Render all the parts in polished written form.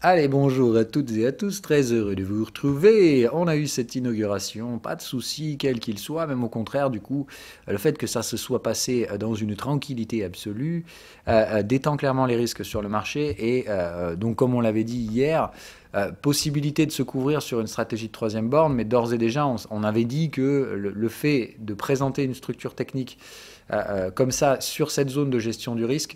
Allez, bonjour à toutes et à tous, très heureux de vous retrouver. On a eu cette inauguration, pas de souci, quel qu'il soit, même au contraire, du coup, le fait que ça se soit passé dans une tranquillité absolue détend clairement les risques sur le marché et donc, comme on l'avait dit hier, possibilité de se couvrir sur une stratégie de troisième borne, mais d'ores et déjà, on avait dit que le fait de présenter une structure technique comme ça sur cette zone de gestion du risque,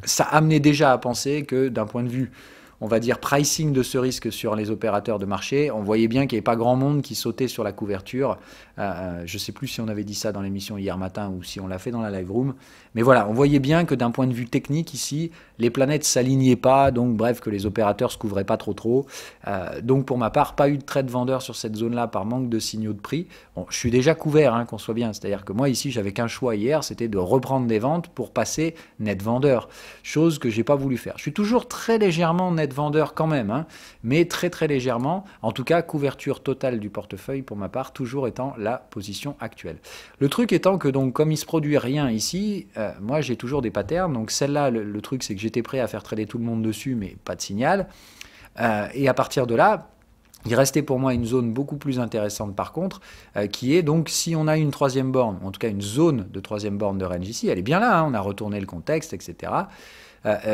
ça amenait déjà à penser que d'un point de vue on va dire, pricing de ce risque sur les opérateurs de marché, on voyait bien qu'il n'y avait pas grand monde qui sautait sur la couverture. Je ne sais plus si on avait dit ça dans l'émission hier matin ou si on l'a fait dans la live room. Mais voilà, on voyait bien que d'un point de vue technique ici, les planètes s'alignaient pas, donc bref, que les opérateurs se couvraient pas trop. Donc pour ma part, pas eu de trade vendeur sur cette zone-là par manque de signaux de prix. Bon, je suis déjà couvert, hein, qu'on soit bien. C'est-à-dire que moi ici, j'avais qu'un choix hier, c'était de reprendre des ventes pour passer net vendeur. Chose que j'ai pas voulu faire. Je suis toujours très légèrement net vendeur quand même, hein, mais très légèrement. En tout cas, couverture totale du portefeuille pour ma part, toujours étant la position actuelle. Le truc étant que donc comme il se produit rien ici, moi j'ai toujours des patterns. Donc celle-là, le truc c'est que j'étais prêt à faire trader tout le monde dessus, mais pas de signal. Et à partir de là, il restait pour moi une zone beaucoup plus intéressante par contre, qui est donc si on a une troisième borne, en tout cas une zone de troisième borne de range ici, elle est bien là, hein, on a retourné le contexte, etc.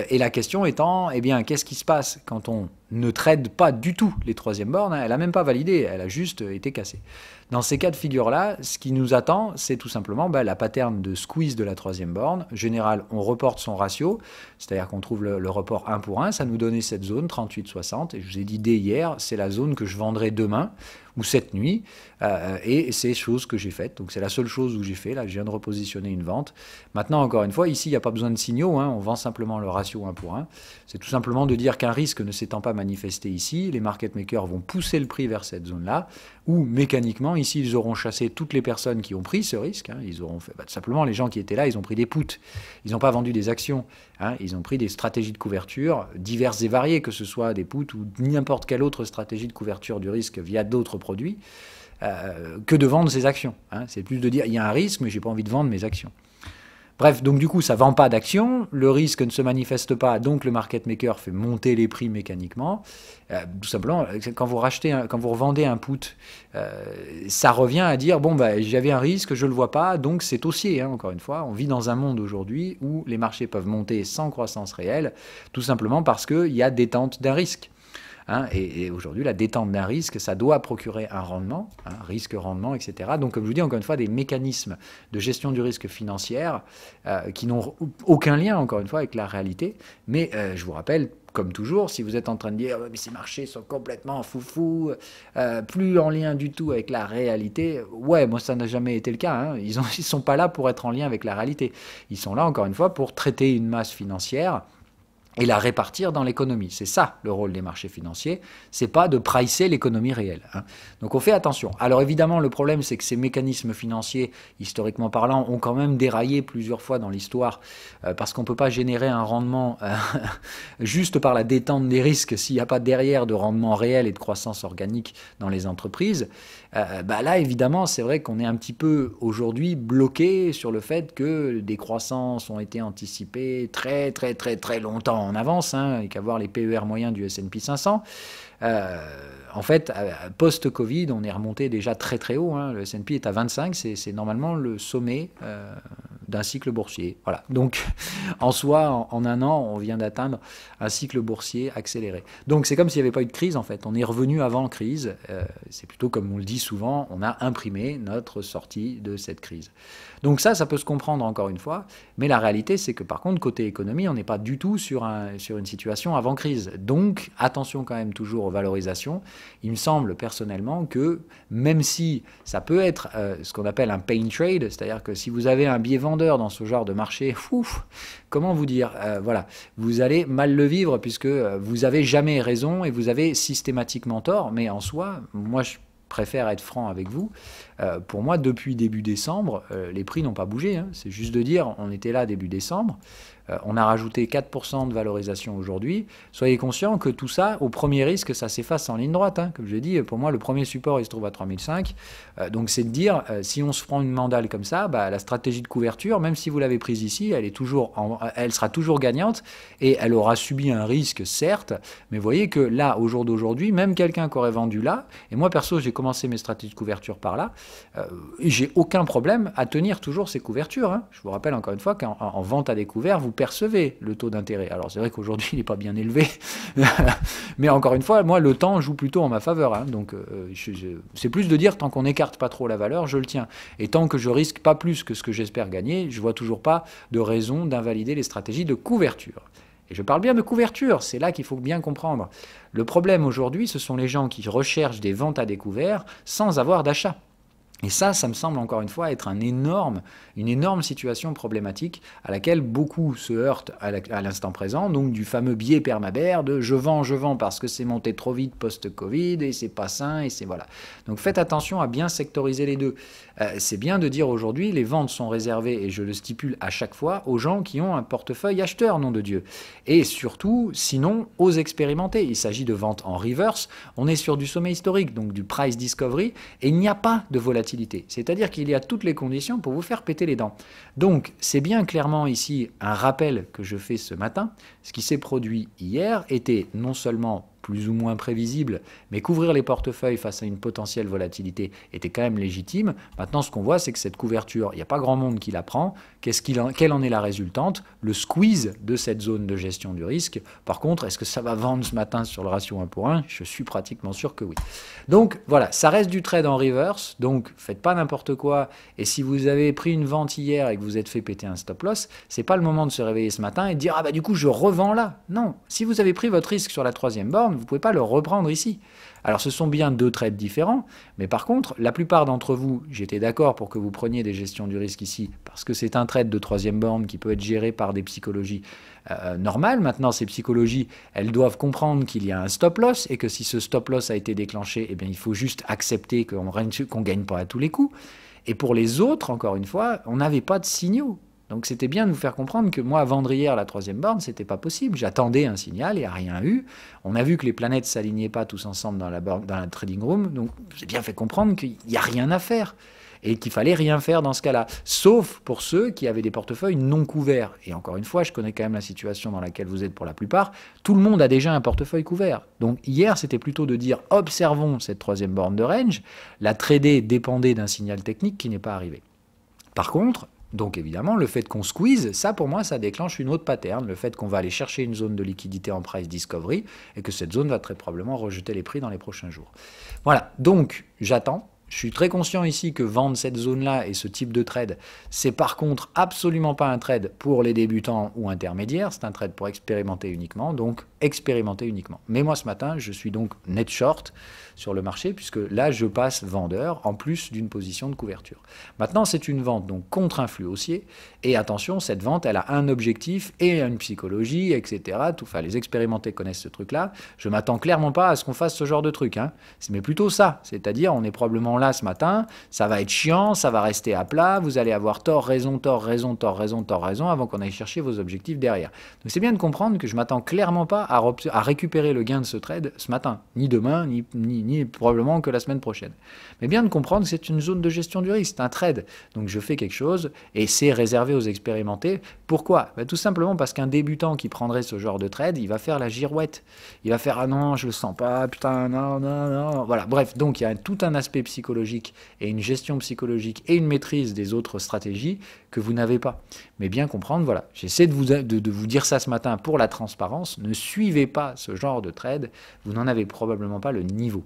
Et la question étant, eh bien, qu'est-ce qui se passe quand on ne trade pas du tout les troisièmes bornes? Elle n'a même pas validé, elle a juste été cassée. Dans ces cas de figure-là, ce qui nous attend, c'est tout simplement la pattern de squeeze de la troisième borne. En général, on reporte son ratio, c'est-à-dire qu'on trouve le report 1 pour 1, ça nous donnait cette zone 38-60, et je vous ai dit dès hier, c'est la zone que je vendrai demain, ou cette nuit, et c'est chose que j'ai faite. Donc c'est la seule chose où j'ai fait, là je viens de repositionner une vente. Maintenant, encore une fois, ici il n'y a pas besoin de signaux, hein, on vend simplement le ratio 1 pour 1. C'est tout simplement de dire qu'un risque ne s'étant pas manifesté ici, les market makers vont pousser le prix vers cette zone-là, où mécaniquement, ici ils auront chassé toutes les personnes qui ont pris ce risque, hein, ils auront fait, tout simplement les gens qui étaient là, ils ont pris des puts, ils n'ont pas vendu des actions, hein, ils ont pris des stratégies de couverture diverses et variées, que ce soit des puts ou n'importe quelle autre stratégie de couverture du risque via d'autres produits, que de vendre ses actions. Hein. C'est plus de dire, il y a un risque, mais j'ai pas envie de vendre mes actions. Bref, donc du coup, ça ne vend pas d'actions, le risque ne se manifeste pas, donc le market maker fait monter les prix mécaniquement. Tout simplement, quand vous revendez un put, ça revient à dire, bon, j'avais un risque, je ne le vois pas, donc c'est haussier, hein, encore une fois. On vit dans un monde aujourd'hui où les marchés peuvent monter sans croissance réelle, tout simplement parce qu'il y a détente d'un risque. Hein, et aujourd'hui, la détente d'un risque, ça doit procurer un rendement, hein, risque-rendement, etc. Donc, comme je vous dis, encore une fois, des mécanismes de gestion du risque financière qui n'ont aucun lien, encore une fois, avec la réalité. Mais je vous rappelle, comme toujours, si vous êtes en train de dire mais ces marchés sont complètement foufou, plus en lien du tout avec la réalité, ouais, moi ça n'a jamais été le cas. Hein. Ils ne sont pas là pour être en lien avec la réalité. Ils sont là, encore une fois, pour traiter une masse financière et la répartir dans l'économie. C'est ça le rôle des marchés financiers, c'est pas de pricer l'économie réelle. Hein. Donc on fait attention. Alors évidemment, le problème, c'est que ces mécanismes financiers, historiquement parlant, ont quand même déraillé plusieurs fois dans l'histoire, parce qu'on ne peut pas générer un rendement juste par la détente des risques s'il n'y a pas derrière de rendement réel et de croissance organique dans les entreprises. Là, évidemment, c'est vrai qu'on est un petit peu aujourd'hui bloqué sur le fait que des croissances ont été anticipées très longtemps en avance, hein, et qu'à voir les PER moyens du S&P 500. En fait, post-Covid, on est remonté déjà très haut. Hein. Le S&P est à 25, c'est normalement le sommet d'un cycle boursier. Voilà. Donc, en soi, en un an, on vient d'atteindre un cycle boursier accéléré. Donc, c'est comme s'il n'y avait pas eu de crise, en fait. On est revenu avant crise. C'est plutôt, comme on le dit souvent, on a imprimé notre sortie de cette crise. Donc ça peut se comprendre encore une fois, mais la réalité, c'est que par contre, côté économie, on n'est pas du tout sur une situation avant crise. Donc, attention quand même toujours aux valorisations. Il me semble personnellement que même si ça peut être ce qu'on appelle un pain trade, c'est-à-dire que si vous avez un biais vendeur dans ce genre de marché, comment vous dire, voilà, vous allez mal le vivre puisque vous n'avez jamais raison et vous avez systématiquement tort, mais en soi, moi je préfère être franc avec vous. Pour moi, depuis début décembre, les prix n'ont pas bougé. Hein. C'est juste de dire, on était là début décembre. on a rajouté 4% de valorisation aujourd'hui. Soyez conscient que tout ça, au premier risque, ça s'efface en ligne droite. Hein. Comme je l'ai dit, pour moi, le premier support, il se trouve à 3005. Donc c'est de dire, si on se prend une mandale comme ça, bah, la stratégie de couverture, même si vous l'avez prise ici, elle sera toujours gagnante et elle aura subi un risque, certes, mais vous voyez que là, au jour d'aujourd'hui, même quelqu'un qui aurait vendu là, et moi perso, j'ai commencé mes stratégies de couverture par là, j'ai aucun problème à tenir toujours ces couvertures. Hein. Je vous rappelle encore une fois qu'en vente à découvert, vous percevez le taux d'intérêt. Alors c'est vrai qu'aujourd'hui, il n'est pas bien élevé, mais encore une fois, moi, le temps joue plutôt en ma faveur. Hein. Donc c'est plus de dire, tant qu'on n'écarte pas trop la valeur, je le tiens. Et tant que je risque pas plus que ce que j'espère gagner, je vois toujours pas de raison d'invalider les stratégies de couverture. Et je parle bien de couverture, c'est là qu'il faut bien comprendre. Le problème aujourd'hui, ce sont les gens qui recherchent des ventes à découvert sans avoir d'achat. Et ça me semble encore une fois être une énorme situation problématique à laquelle beaucoup se heurtent à l'instant présent, donc du fameux biais permabère de je vends parce que c'est monté trop vite post-Covid et c'est pas sain et c'est voilà. Donc faites attention à bien sectoriser les deux. C'est bien de dire aujourd'hui les ventes sont réservées, et je le stipule à chaque fois, aux gens qui ont un portefeuille acheteur, nom de Dieu. Et surtout, sinon, aux expérimentés. Il s'agit de ventes en reverse, on est sur du sommet historique, donc du price discovery, et il n'y a pas de volatilité. C'est-à-dire qu'il y a toutes les conditions pour vous faire péter les dents. Donc, c'est bien clairement ici un rappel que je fais ce matin. Ce qui s'est produit hier était non seulement plus ou moins prévisible, mais couvrir les portefeuilles face à une potentielle volatilité était quand même légitime. Maintenant, ce qu'on voit, c'est que cette couverture, il n'y a pas grand monde qui la prend. Quelle en est la résultante? Le squeeze de cette zone de gestion du risque. Par contre, est-ce que ça va vendre ce matin sur le ratio 1 pour 1? Je suis pratiquement sûr que oui. Donc voilà, ça reste du trade en reverse, donc faites pas n'importe quoi. Et si vous avez pris une vente hier et que vous êtes fait péter un stop loss, c'est pas le moment de se réveiller ce matin et de dire « Ah bah du coup, je revends là ». Non, si vous avez pris votre risque sur la troisième borne, vous ne pouvez pas le reprendre ici. Alors ce sont bien deux trades différents, mais par contre, la plupart d'entre vous, j'étais d'accord pour que vous preniez des gestions du risque ici, parce que c'est un trade de troisième borne qui peut être géré par des psychologies normales. Maintenant, ces psychologies, elles doivent comprendre qu'il y a un stop loss, et que si ce stop loss a été déclenché, eh bien, il faut juste accepter qu'on ne gagne pas à tous les coups. Et pour les autres, encore une fois, on n'avait pas de signaux. Donc c'était bien de vous faire comprendre que moi, vendre hier la troisième borne, c'était pas possible. J'attendais un signal, il n'y a rien eu. On a vu que les planètes ne s'alignaient pas tous ensemble dans la trading room. Donc j'ai bien fait comprendre qu'il n'y a rien à faire et qu'il fallait rien faire dans ce cas-là. Sauf pour ceux qui avaient des portefeuilles non couverts. Et encore une fois, je connais quand même la situation dans laquelle vous êtes pour la plupart. Tout le monde a déjà un portefeuille couvert. Donc hier, c'était plutôt de dire observons cette troisième borne de range. La trader dépendait d'un signal technique qui n'est pas arrivé. Par contre, donc évidemment, le fait qu'on squeeze, ça pour moi, ça déclenche une autre pattern, le fait qu'on va aller chercher une zone de liquidité en price discovery et que cette zone va très probablement rejeter les prix dans les prochains jours. Voilà, donc j'attends. Je suis très conscient ici que vendre cette zone-là et ce type de trade, c'est par contre absolument pas un trade pour les débutants ou intermédiaires, c'est un trade pour expérimenter uniquement, donc expérimenter uniquement. Mais moi ce matin, je suis donc net short sur le marché, puisque là je passe vendeur en plus d'une position de couverture. Maintenant c'est une vente donc contre un flux haussier, et attention, cette vente elle a un objectif et une psychologie, etc. Enfin, les expérimentés connaissent ce truc-là. Je m'attends clairement pas à ce qu'on fasse ce genre de truc, hein. Mais plutôt ça, c'est-à-dire on est probablement là ce matin, ça va être chiant, ça va rester à plat, vous allez avoir tort, raison, avant qu'on aille chercher vos objectifs derrière. Donc c'est bien de comprendre que je m'attends clairement pas à récupérer le gain de ce trade ce matin, ni demain, ni probablement que la semaine prochaine. Mais bien de comprendre que c'est une zone de gestion du risque, c'est un trade. Donc je fais quelque chose et c'est réservé aux expérimentés. Pourquoi? Tout simplement parce qu'un débutant qui prendrait ce genre de trade, il va faire la girouette. Il va faire « Ah non, je le sens pas, putain, non, non, non ». Voilà, bref, donc il y a tout un aspect psychologique et une gestion psychologique et une maîtrise des autres stratégies que vous n'avez pas. Mais bien comprendre, voilà, j'essaie de vous dire ça ce matin pour la transparence, ne suivez pas ce genre de trade, vous n'en avez probablement pas le niveau.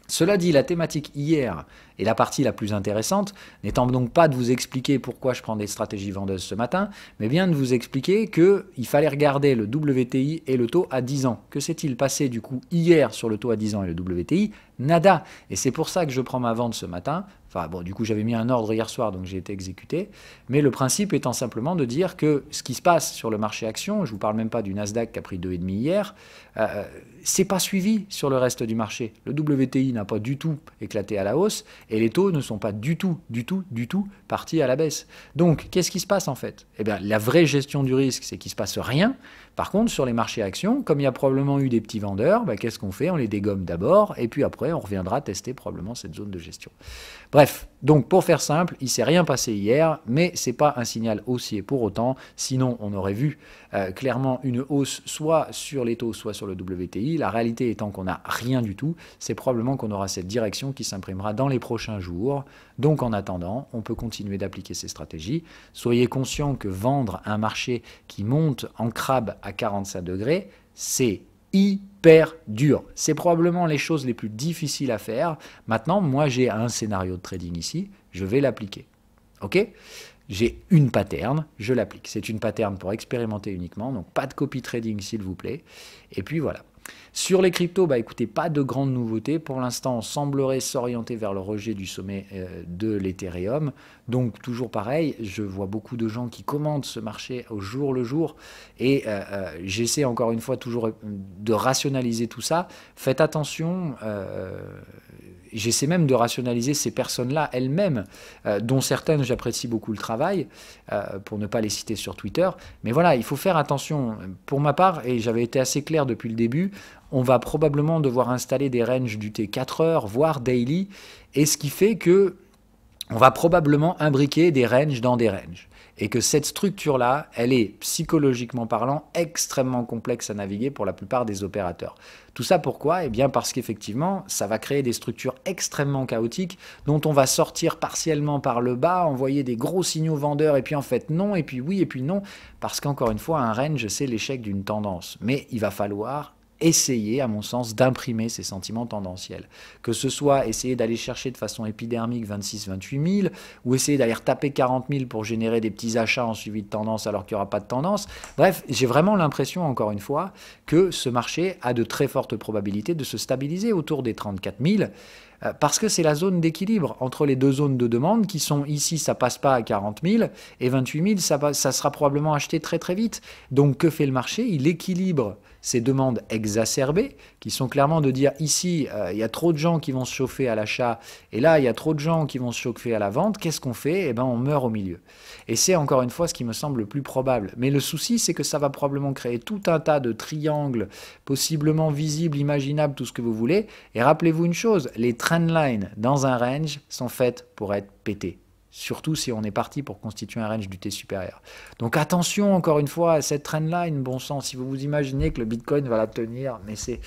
Cela dit, la thématique hier est la partie la plus intéressante, n'étant donc pas de vous expliquer pourquoi je prends des stratégies vendeuses ce matin, mais bien de vous expliquer qu'il fallait regarder le WTI et le taux à 10 ans. Que s'est-il passé du coup hier sur le taux à 10 ans et le WTI? Nada. Et c'est pour ça que je prends ma vente ce matin Enfin bon, du coup j'avais mis un ordre hier soir, donc j'ai été exécuté. Mais le principe étant simplement de dire que ce qui se passe sur le marché action, je ne vous parle même pas du Nasdaq qui a pris 2,5 hier, c'est pas suivi sur le reste du marché. Le WTI n'a pas du tout éclaté à la hausse et les taux ne sont pas du tout partis à la baisse. Donc qu'est-ce qui se passe en fait? Eh bien la vraie gestion du risque, c'est qu'il ne se passe rien. Par contre, sur les marchés actions, comme il y a probablement eu des petits vendeurs, qu'est-ce qu'on fait? On les dégomme d'abord et puis après on reviendra tester probablement cette zone de gestion. Bref, donc pour faire simple, il ne s'est rien passé hier, mais ce n'est pas un signal haussier pour autant, sinon on aurait vu clairement une hausse soit sur les taux, soit sur le WTI. La réalité étant qu'on n'a rien du tout, c'est probablement qu'on aura cette direction qui s'imprimera dans les prochains jours. Donc en attendant, on peut continuer d'appliquer ces stratégies. Soyez conscient que vendre un marché qui monte en crabe à 45 degrés, c'est hyper dur. C'est probablement les choses les plus difficiles à faire. Maintenant, moi, j'ai un scénario de trading ici. Je vais l'appliquer. OK ? J'ai une pattern, je l'applique. C'est une pattern pour expérimenter uniquement, donc pas de copy trading s'il vous plaît. Et puis voilà. Sur les cryptos, écoutez, pas de grandes nouveautés. Pour l'instant, on semblerait s'orienter vers le rejet du sommet de l'Ethereum. Donc, toujours pareil, je vois beaucoup de gens qui commandent ce marché au jour le jour. Et j'essaie encore une fois toujours de rationaliser tout ça. Faites attention. J'essaie même de rationaliser ces personnes-là elles-mêmes, dont certaines, j'apprécie beaucoup le travail, pour ne pas les citer sur Twitter. Mais voilà, il faut faire attention. Pour ma part, et j'avais été assez clair depuis le début, on va probablement devoir installer des ranges du T4 heures, voire daily, et ce qui fait que on va probablement imbriquer des ranges dans des ranges. Et que cette structure-là, elle est, psychologiquement parlant, extrêmement complexe à naviguer pour la plupart des opérateurs. Tout ça pourquoi? Eh bien parce qu'effectivement, ça va créer des structures extrêmement chaotiques dont on va sortir partiellement par le bas, envoyer des gros signaux vendeurs, et puis en fait non, et puis oui, et puis non, parce qu'encore une fois, un range, c'est l'échec d'une tendance. Mais il va falloir essayer, à mon sens, d'imprimer ces sentiments tendanciels. Que ce soit essayer d'aller chercher de façon épidermique 26-28 000, ou essayer d'aller retaper 40 000 pour générer des petits achats en suivi de tendance alors qu'il n'y aura pas de tendance. Bref, j'ai vraiment l'impression, encore une fois, que ce marché a de très fortes probabilités de se stabiliser autour des 34 000, parce que c'est la zone d'équilibre entre les deux zones de demande qui sont ici, ça passe pas à 40 000, et 28 000, ça sera probablement acheté très très vite. Donc que fait le marché? Il équilibre ces demandes exacerbées, qui sont clairement de dire ici, il y a trop de gens qui vont se chauffer à l'achat, et là, il y a trop de gens qui vont se chauffer à la vente. Qu'est-ce qu'on fait? Eh bien, on meurt au milieu. Et c'est encore une fois ce qui me semble le plus probable. Mais le souci, c'est que ça va probablement créer tout un tas de triangles, possiblement visibles, imaginables, tout ce que vous voulez. Et rappelez-vous une chose, les trendlines dans un range sont faites pour être pétées. Surtout si on est parti pour constituer un range du T supérieur. Donc attention encore une fois à cette trendline, bon sang, si vous vous imaginez que le Bitcoin va la tenir, mais c'est...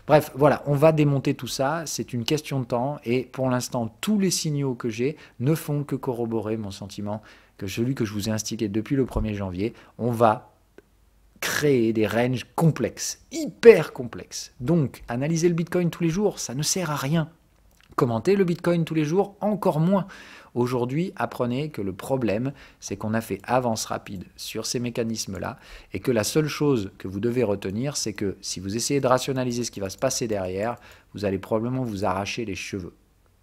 Bref, voilà, on va démonter tout ça, c'est une question de temps, et pour l'instant, tous les signaux que j'ai ne font que corroborer mon sentiment, que celui que je vous ai instillé depuis le 1er janvier, on va créer des ranges complexes, hyper complexes. Donc, analyser le Bitcoin tous les jours, ça ne sert à rien. Commenter le Bitcoin tous les jours, encore moins. Aujourd'hui, apprenez que le problème, c'est qu'on a fait avance rapide sur ces mécanismes-là et que la seule chose que vous devez retenir, c'est que si vous essayez de rationaliser ce qui va se passer derrière, vous allez probablement vous arracher les cheveux.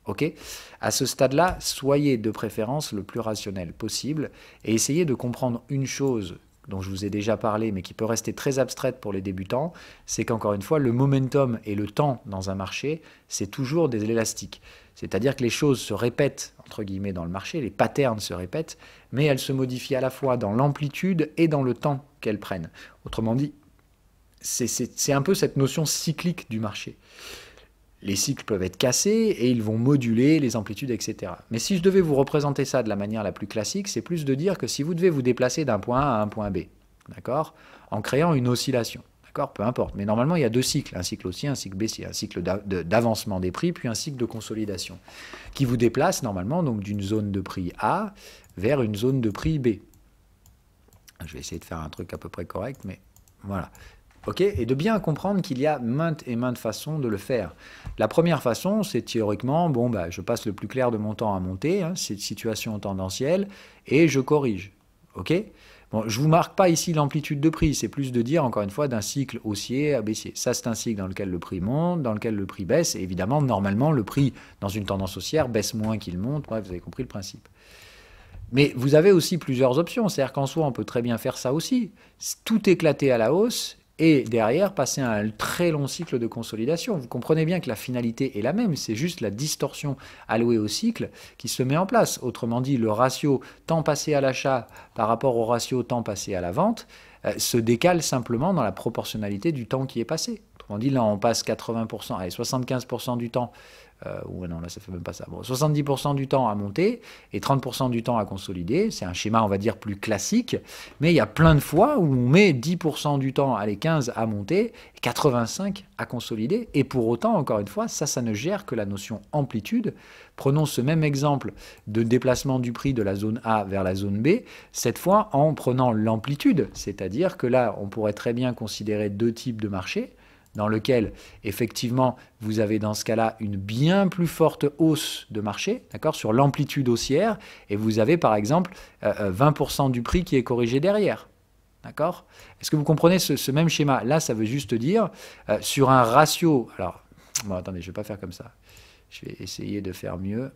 Ok? À ce stade-là, soyez de préférence le plus rationnel possible et essayez de comprendre une chose dont je vous ai déjà parlé, mais qui peut rester très abstraite pour les débutants, c'est qu'encore une fois, le momentum et le temps dans un marché, c'est toujours des élastiques. C'est-à-dire que les choses se répètent, entre guillemets, dans le marché, les patterns se répètent, mais elles se modifient à la fois dans l'amplitude et dans le temps qu'elles prennent. Autrement dit, c'est un peu cette notion cyclique du marché. Les cycles peuvent être cassés et ils vont moduler les amplitudes, etc. Mais si je devais vous représenter ça de la manière la plus classique, c'est plus de dire que si vous devez vous déplacer d'un point A à un point B, d'accord, en créant une oscillation, d'accord, peu importe, mais normalement il y a deux cycles, un cycle haussier, un cycle baissier, un cycle d'avancement des prix, puis un cycle de consolidation, qui vous déplace normalement donc d'une zone de prix A vers une zone de prix B. Je vais essayer de faire un truc à peu près correct, mais voilà. Okay, et de bien comprendre qu'il y a maintes et maintes façons de le faire. La première façon, c'est théoriquement, je passe le plus clair de mon temps à monter, c'est une situation tendancielle, et je corrige. Okay, Bon, je ne vous marque pas ici l'amplitude de prix, c'est plus de dire, encore une fois, d'un cycle haussier à baissier. Ça, c'est un cycle dans lequel le prix monte, dans lequel le prix baisse, et évidemment, normalement, le prix, dans une tendance haussière, baisse moins qu'il monte. Bref, vous avez compris le principe. Mais vous avez aussi plusieurs options, c'est-à-dire qu'en soi, on peut très bien faire ça aussi. Tout éclater à la hausse, et derrière passer un très long cycle de consolidation. Vous comprenez bien que la finalité est la même, c'est juste la distorsion allouée au cycle qui se met en place. Autrement dit, le ratio temps passé à l'achat par rapport au ratio temps passé à la vente se décale simplement dans la proportionnalité du temps qui est passé. Autrement dit, là on passe 80%, allez, 75% du temps, ou non, là ça fait même pas ça. Bon, 70% du temps à monter et 30% du temps à consolider. C'est un schéma, on va dire, plus classique, mais il y a plein de fois où on met 10% du temps, allez, 15 à monter, et 85 à consolider. Et pour autant, encore une fois, ça ne gère que la notion amplitude. Prenons ce même exemple de déplacement du prix de la zone A vers la zone B, cette fois en prenant l'amplitude. C'est-à-dire que là, on pourrait très bien considérer deux types de marchés, dans lequel, effectivement, vous avez dans ce cas-là une bien plus forte hausse de marché, d'accord, sur l'amplitude haussière, et vous avez par exemple 20% du prix qui est corrigé derrière. D'accord? Est-ce que vous comprenez ce même schéma? Là, ça veut juste dire, sur un ratio... Alors, bon, attendez, je ne vais pas faire comme ça. Je vais essayer de faire mieux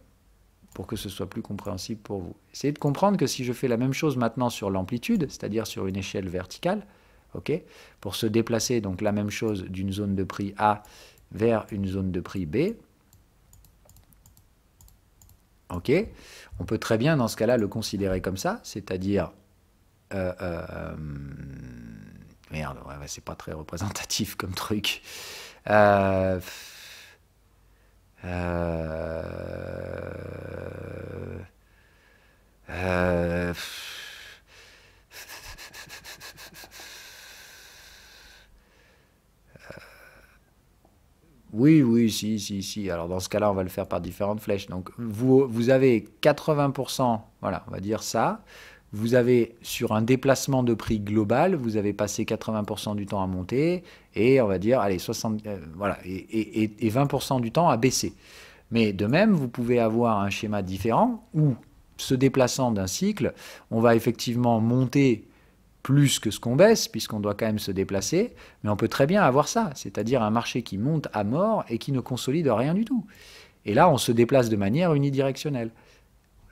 pour que ce soit plus compréhensible pour vous. Essayez de comprendre que si je fais la même chose maintenant sur l'amplitude, c'est-à-dire sur une échelle verticale, okay, pour se déplacer, donc la même chose d'une zone de prix A vers une zone de prix B. Ok, on peut très bien dans ce cas-là le considérer comme ça, c'est-à-dire... merde, ouais, c'est pas très représentatif comme truc. Oui, si. Alors dans ce cas-là, on va le faire par différentes flèches. Donc vous avez 80%, voilà, on va dire ça. Vous avez sur un déplacement de prix global, vous avez passé 80% du temps à monter et on va dire, allez, 60, voilà, et 20% du temps à baisser. Mais de même, vous pouvez avoir un schéma différent où, se déplaçant d'un cycle, on va effectivement monter plus que ce qu'on baisse, puisqu'on doit quand même se déplacer, mais on peut très bien avoir ça, c'est-à-dire un marché qui monte à mort et qui ne consolide rien du tout. Et là, on se déplace de manière unidirectionnelle.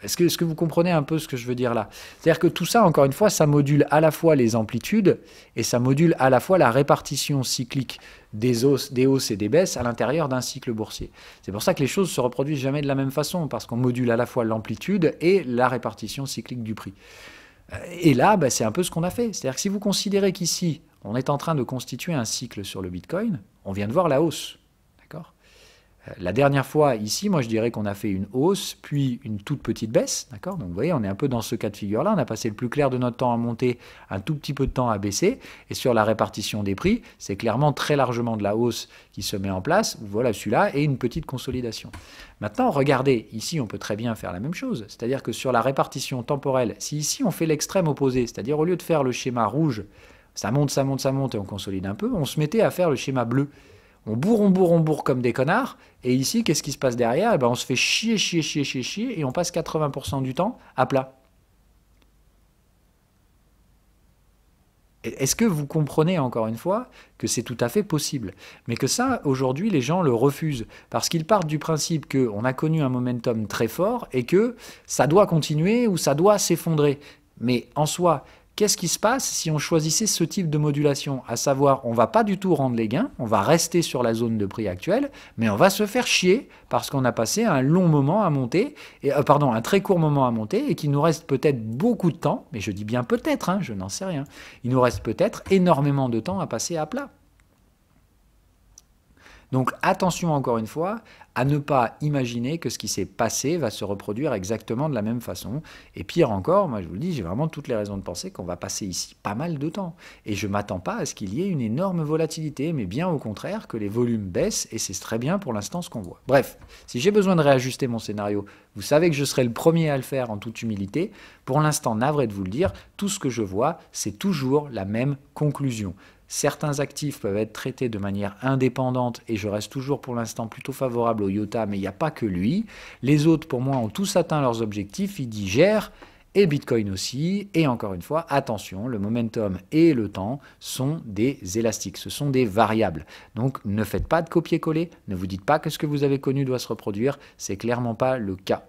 Est-ce que vous comprenez un peu ce que je veux dire là? C'est-à-dire que tout ça, encore une fois, ça module à la fois les amplitudes et ça module à la fois la répartition cyclique des hausses et des baisses à l'intérieur d'un cycle boursier. C'est pour ça que les choses ne se reproduisent jamais de la même façon, parce qu'on module à la fois l'amplitude et la répartition cyclique du prix. Et là, c'est un peu ce qu'on a fait. C'est-à-dire que si vous considérez qu'ici, on est en train de constituer un cycle sur le Bitcoin, on vient de voir la hausse. D'accord ? La dernière fois, ici, moi je dirais qu'on a fait une hausse, puis une toute petite baisse. D'accord ? Donc vous voyez, on est un peu dans ce cas de figure-là. On a passé le plus clair de notre temps à monter, un tout petit peu de temps à baisser. Et sur la répartition des prix, c'est clairement très largement de la hausse qui se met en place. Voilà celui-là, et une petite consolidation. Maintenant, regardez, ici on peut très bien faire la même chose. C'est-à-dire que sur la répartition temporelle, si ici on fait l'extrême opposé, c'est-à-dire au lieu de faire le schéma rouge, ça monte et on consolide un peu, on se mettait à faire le schéma bleu. On bourre comme des connards, et ici, qu'est-ce qui se passe derrière? On se fait chier, et on passe 80% du temps à plat. Est-ce que vous comprenez, encore une fois, que c'est tout à fait possible? Mais que ça, aujourd'hui, les gens le refusent, parce qu'ils partent du principe qu'on a connu un momentum très fort, et que ça doit continuer ou ça doit s'effondrer. Mais en soi... Qu'est-ce qui se passe si on choisissait ce type de modulation? À savoir, on ne va pas du tout rendre les gains, on va rester sur la zone de prix actuelle, mais on va se faire chier parce qu'on a passé un long moment à monter, un très court moment à monter, et qu'il nous reste peut-être beaucoup de temps, mais je dis bien peut-être, je n'en sais rien, il nous reste peut-être énormément de temps à passer à plat. Donc attention encore une fois à ne pas imaginer que ce qui s'est passé va se reproduire exactement de la même façon. Et pire encore, moi je vous le dis, j'ai vraiment toutes les raisons de penser qu'on va passer ici pas mal de temps. Et je ne m'attends pas à ce qu'il y ait une énorme volatilité, mais bien au contraire que les volumes baissent, et c'est très bien pour l'instant ce qu'on voit. Bref, si j'ai besoin de réajuster mon scénario, vous savez que je serai le premier à le faire en toute humilité. Pour l'instant, navré de vous le dire, tout ce que je vois, c'est toujours la même conclusion. Certains actifs peuvent être traités de manière indépendante et je reste toujours pour l'instant plutôt favorable au IOTA, mais il n'y a pas que lui. Les autres, pour moi, ont tous atteint leurs objectifs, ils digèrent et Bitcoin aussi. Et encore une fois, attention, le momentum et le temps sont des élastiques, ce sont des variables. Donc ne faites pas de copier-coller, ne vous dites pas que ce que vous avez connu doit se reproduire, c'est clairement pas le cas.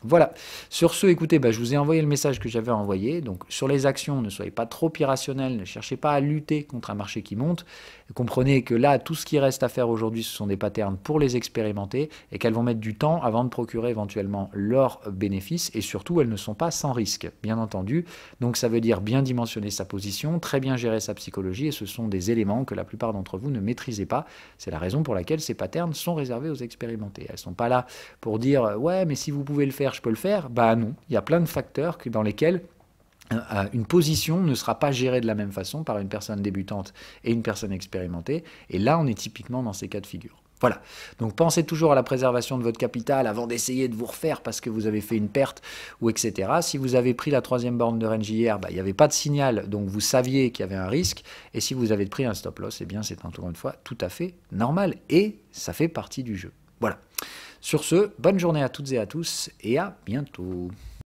Voilà. Sur ce, écoutez, je vous ai envoyé le message que j'avais envoyé. Donc, sur les actions, ne soyez pas trop irrationnels, ne cherchez pas à lutter contre un marché qui monte. Comprenez que là, tout ce qui reste à faire aujourd'hui, ce sont des patterns pour les expérimenter et qu'elles vont mettre du temps avant de procurer éventuellement leurs bénéfices. Et surtout, elles ne sont pas sans risque, bien entendu. Donc, ça veut dire bien dimensionner sa position, très bien gérer sa psychologie. Et ce sont des éléments que la plupart d'entre vous ne maîtrisez pas. C'est la raison pour laquelle ces patterns sont réservés aux expérimentés. Elles ne sont pas là pour dire « ouais, mais si vous pouvez le faire, je peux le faire ». Bah non, il y a plein de facteurs dans lesquels une position ne sera pas gérée de la même façon par une personne débutante et une personne expérimentée. Et là, on est typiquement dans ces cas de figure. Voilà. Donc pensez toujours à la préservation de votre capital avant d'essayer de vous refaire parce que vous avez fait une perte ou etc. Si vous avez pris la 3e borne de range hier, il n'y avait pas de signal, donc vous saviez qu'il y avait un risque. Et si vous avez pris un stop loss, eh bien c'est encore une fois tout à fait normal et ça fait partie du jeu. Voilà. Sur ce, bonne journée à toutes et à tous et à bientôt.